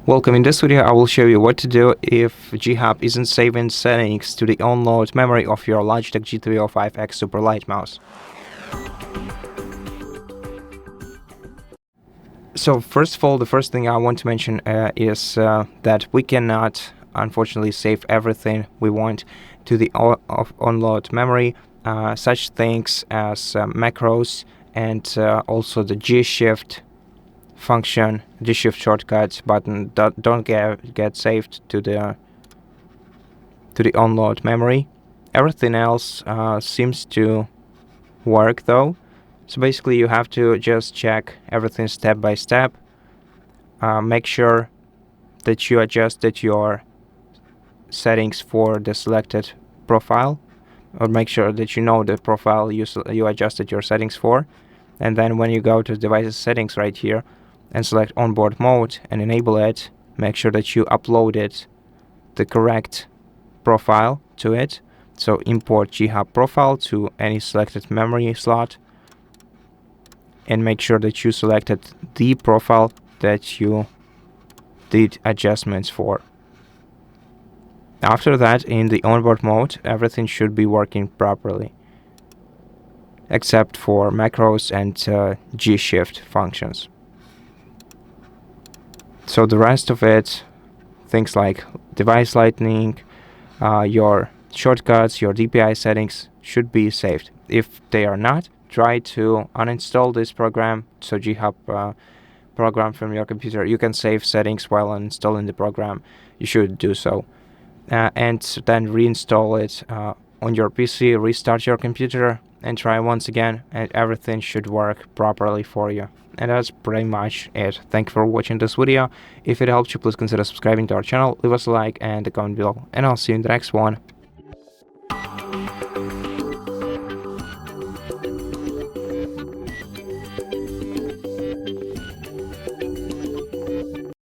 Welcome. In this video, I will show you what to do if G Hub isn't saving settings to the onboard memory of your Logitech G305 X SUPERLIGHT mouse. So first of all, the first thing I want to mention is that we cannot, unfortunately, save everything we want to the onboard memory. Such things as macros and also the GSHIFT function, GSHIFT shortcuts button don't get saved to the onboard memory. Everything else seems to work though. So basically you have to just check everything step by step. Make sure that you adjusted your settings for the selected profile, or make sure that you know the profile you adjusted your settings for. And then when you go to devices settings right here and select onboard mode and enable it, make sure that you uploaded the correct profile to it. So import G Hub profile to any selected memory slot, and make sure that you selected the profile that you did adjustments for. After that, in the onboard mode, everything should be working properly, except for macros and GSHIFT functions. So the rest of it, things like device lighting, your shortcuts, your DPI settings should be saved. If they are not, try to uninstall this program, so G Hub program from your computer. You can save settings while uninstalling the program. You should do so. And then reinstall it on your PC, restart your computer, and try once again, and everything should work properly for you. And that's pretty much it. Thank you for watching this video. If it helped you, please consider subscribing to our channel, leave us a like and a comment below, and I'll see you in the next one.